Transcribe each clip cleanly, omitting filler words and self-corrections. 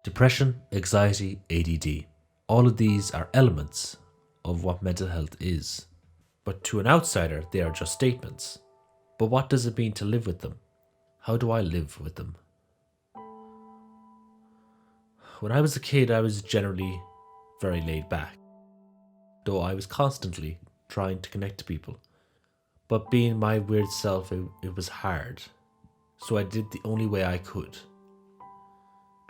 Depression, anxiety, ADD. All of these are elements of what mental health is. But to an outsider, they are just statements. But what does it mean to live with them? How do I live with them? When I was a kid, I was generally very laid back, though I was constantly trying to connect to people. But being my weird self, it was hard. So I did the only way I could.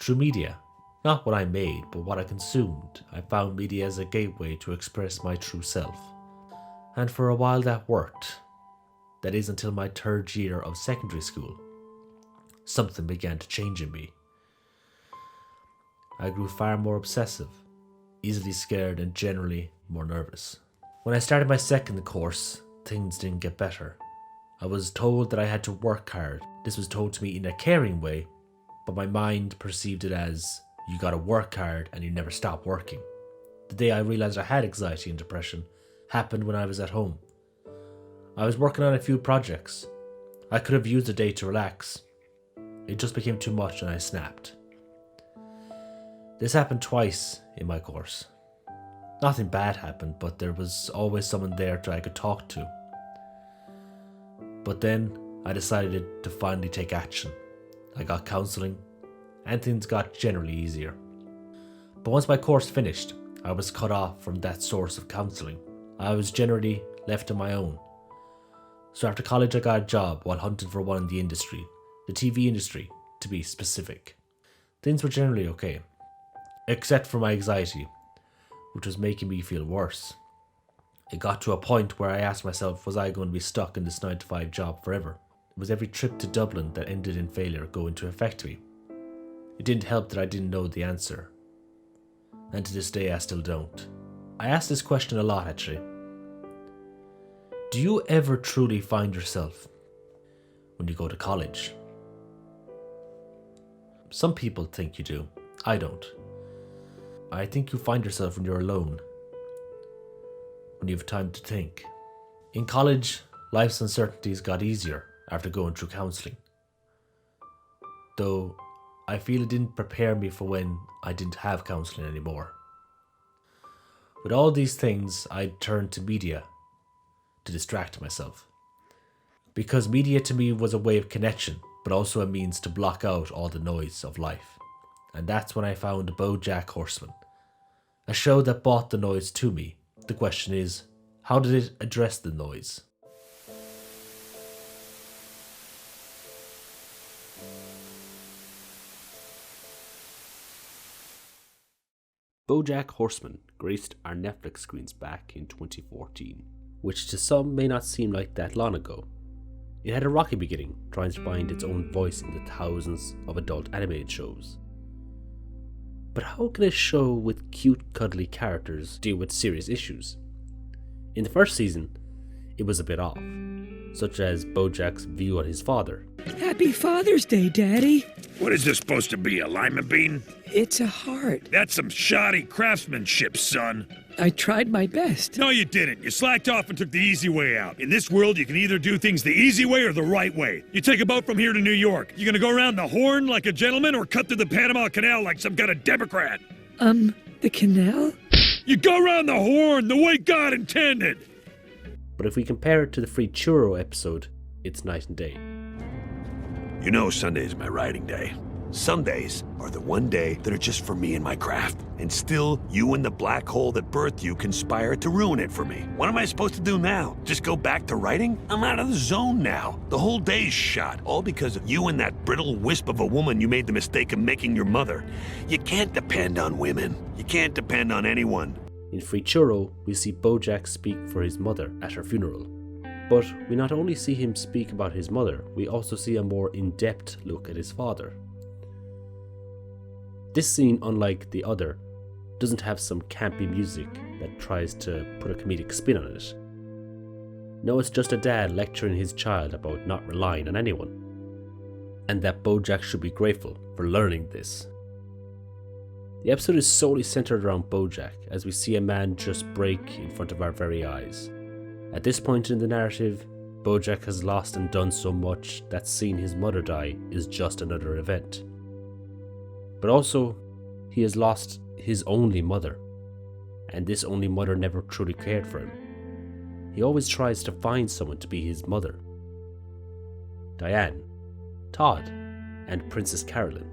Through media. Not what I made, but what I consumed. I found media as a gateway to express my true self. And for a while that worked. That is until my third year of secondary school. Something began to change in me. I grew far more obsessive, easily scared and generally more nervous. When I started my second course, things didn't get better. I was told that I had to work hard. This was told to me in a caring way, but my mind perceived it as, you gotta work hard and you never stop working. The day I realized I had anxiety and depression happened when I was at home. I was working on a few projects. I could have used a day to relax. It just became too much and I snapped. This happened twice in my course. Nothing bad happened, but there was always someone there that I could talk to. But then I decided to finally take action. I got counselling and things got generally easier. But once my course finished, I was cut off from that source of counselling. I was generally left on my own. So after college I got a job while hunting for one in the industry, the TV industry to be specific. Things were generally okay, except for my anxiety, which was making me feel worse. It got to a point where I asked myself, was I going to be stuck in this 9-to-5 job forever? Was every trip to Dublin that ended in failure going to affect me? It didn't help that I didn't know the answer. And to this day I still don't. I ask this question a lot actually. Do you ever truly find yourself when you go to college? Some people think you do. I don't. I think you find yourself when you're alone. When you have time to think. In college, life's uncertainties got easier after going through counselling. Though I feel it didn't prepare me for when I didn't have counselling anymore. With all these things, I turned to media to distract myself. Because media to me was a way of connection, but also a means to block out all the noise of life. And that's when I found Bojack Horseman, a show that brought the noise to me. The question is, how did it address the noise? Bojack Horseman graced our Netflix screens back in 2014, which to some may not seem like that long ago. It had a rocky beginning, trying to find its own voice in the thousands of adult animated shows. But how can a show with cute, cuddly characters deal with serious issues? In the first season, it was a bit off, such as Bojack's view on his father. Happy Father's Day, Daddy. What is this supposed to be, a lima bean? It's a heart. That's some shoddy craftsmanship, son. I tried my best. No, you didn't. You slacked off and took the easy way out. In this world, you can either do things the easy way or the right way. You take a boat from here to New York. You gonna go around the Horn like a gentleman or cut through the Panama Canal like some kind of Democrat? The canal? You go around the Horn the way God intended. But if we compare it to the Free Churro episode, it's night and day. You know Sunday's my writing day. Sundays are the one day that are just for me and my craft. And still, you and the black hole that birthed you conspire to ruin it for me. What am I supposed to do now? Just go back to writing? I'm out of the zone now. The whole day's shot. All because of you and that brittle wisp of a woman you made the mistake of making your mother. You can't depend on women. You can't depend on anyone. In Free Churro, we see Bojack speak for his mother at her funeral. But we not only see him speak about his mother, we also see a more in-depth look at his father. This scene, unlike the other, doesn't have some campy music that tries to put a comedic spin on it. No, it's just a dad lecturing his child about not relying on anyone. And that Bojack should be grateful for learning this. The episode is solely centered around Bojack as we see a man just break in front of our very eyes. At this point in the narrative, Bojack has lost and done so much that seeing his mother die is just another event. But also, He has lost his only mother, and this only mother never truly cared for him. He always tries to find someone to be his mother. Diane, Todd, and Princess Carolyn.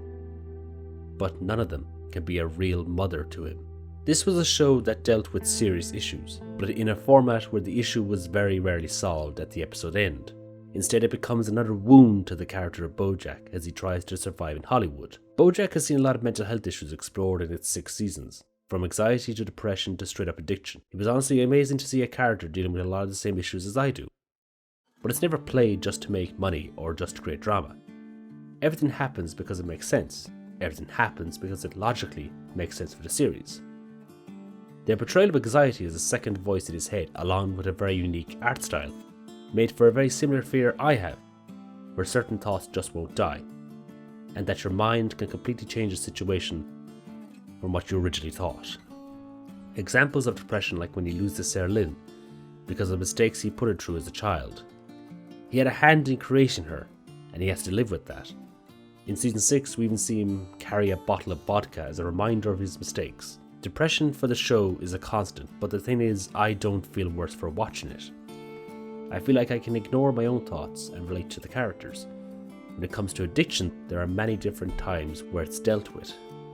But none of them can be a real mother to him. This was a show that dealt with serious issues, but in a format where the issue was very rarely solved at the episode end. Instead, it becomes another wound to the character of Bojack as he tries to survive in Hollywood. Bojack has seen a lot of mental health issues explored in its 6 seasons, from anxiety to depression to straight up addiction. It was honestly amazing to see a character dealing with a lot of the same issues as I do. But it's never played just to make money or just to create drama. Everything happens because it makes sense. Everything happens because it logically makes sense for the series. The portrayal of anxiety is a second voice in his head, along with a very unique art style, made for a very similar fear I have, where certain thoughts just won't die, and that your mind can completely change a situation from what you originally thought. Examples of depression like when he loses Sarah Lynn because of mistakes he put her through as a child. He had a hand in creating her, and he has to live with that. In season 6, we even see him carry a bottle of vodka as a reminder of his mistakes. Depression for the show is a constant, but the thing is, I don't feel worse for watching it. I feel like I can ignore my own thoughts and relate to the characters. When it comes to addiction, there are many different times where it's dealt with,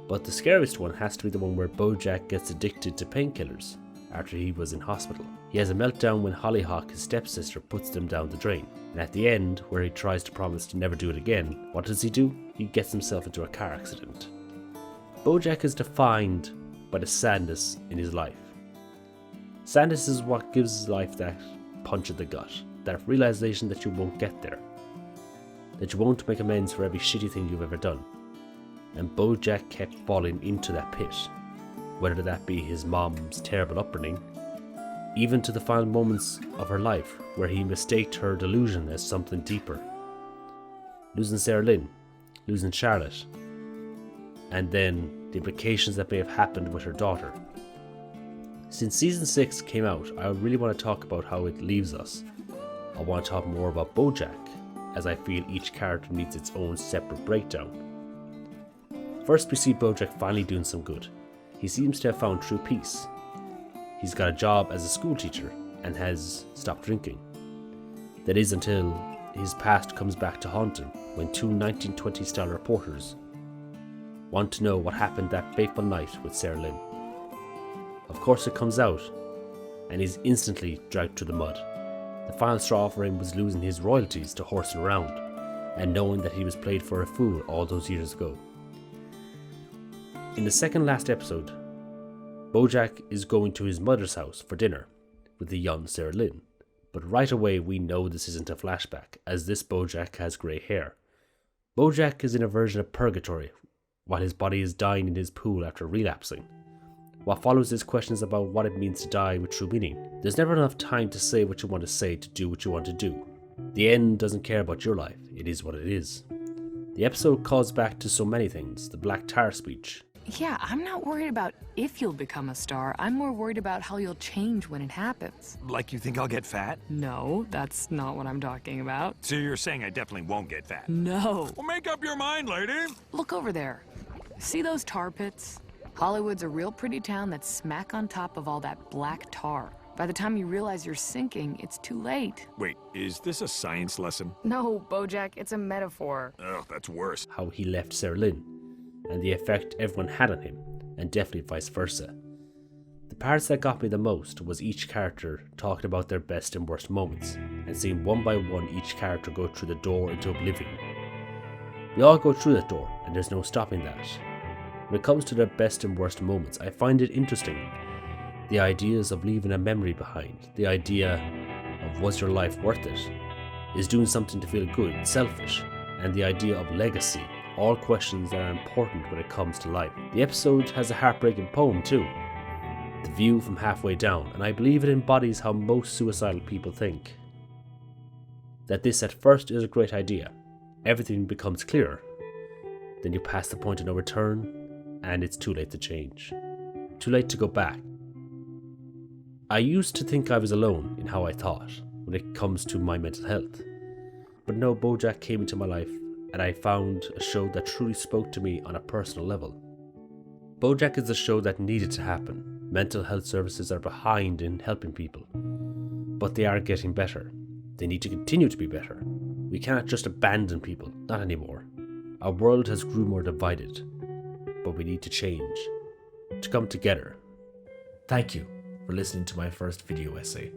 but the scariest one has to be the one where Bojack gets addicted to painkillers after he was in hospital. He has a meltdown when Hollyhock, his stepsister, puts them down the drain, and at the end, where he tries to promise to never do it again, what does he do? He gets himself into a car accident. Bojack is defined by the sadness in his life. Sadness is what gives life that punch in the gut, that realization that you won't get there, that you won't make amends for every shitty thing you've ever done. And Bojack kept falling into that pit, whether that be his mom's terrible upbringing, even to the final moments of her life where he mistaked her delusion as something deeper. Losing Sarah Lynn, losing Charlotte, and then the implications that may have happened with her daughter. Since season 6 came out, I really want to talk about how it leaves us. I want to talk more about Bojack, as I feel each character needs its own separate breakdown. First, we see Bojack finally doing some good. He seems to have found true peace. He's got a job as a school teacher and has stopped drinking. That is until his past comes back to haunt him when 2 1920s style reporters want to know what happened that fateful night with Sarah Lynn. Of course it comes out, and he's instantly dragged through the mud. The final straw for him was losing his royalties to horsing around, and knowing that he was played for a fool all those years ago. In the second last episode, Bojack is going to his mother's house for dinner with the young Sarah Lynn, but right away we know this isn't a flashback, as this Bojack has grey hair. Bojack is in a version of purgatory, while his body is dying in his pool after relapsing. What follows is questions about what it means to die with true meaning. There's never enough time to say what you want to say to do what you want to do. The end doesn't care about your life, it is what it is. The episode calls back to so many things, the Black Tar speech. Yeah, I'm not worried about if you'll become a star. I'm more worried about how you'll change when it happens. Like you think I'll get fat? No, that's not what I'm talking about. So you're saying I definitely won't get fat? No. Well, make up your mind, lady. Look over there. See those tar pits? Hollywood's a real pretty town that's smack on top of all that black tar. By the time you realize you're sinking, it's too late. Wait, is this a science lesson? No, Bojack, it's a metaphor. Ugh, that's worse. How he left Sarah Lynn, and the effect everyone had on him, and definitely vice versa. The parts that got me the most was each character talking about their best and worst moments, and seeing one by one each character go through the door into oblivion. We all go through that door, and there's no stopping that. When it comes to their best and worst moments, I find it interesting. The ideas of leaving a memory behind, the idea of was your life worth it, is doing something to feel good, selfish, and the idea of legacy, all questions that are important when it comes to life. The episode has a heartbreaking poem too, The View from Halfway Down, and I believe it embodies how most suicidal people think. That this at first is a great idea, everything becomes clearer, then you pass the point of no return, and it's too late to change. Too late to go back. I used to think I was alone in how I thought when it comes to my mental health. But no, Bojack came into my life and I found a show that truly spoke to me on a personal level. Bojack is a show that needed to happen. Mental health services are behind in helping people, but they are getting better. They need to continue to be better. We cannot just abandon people, not anymore. Our world has grew more divided, but we need to change, to come together. Thank you for listening to my first video essay.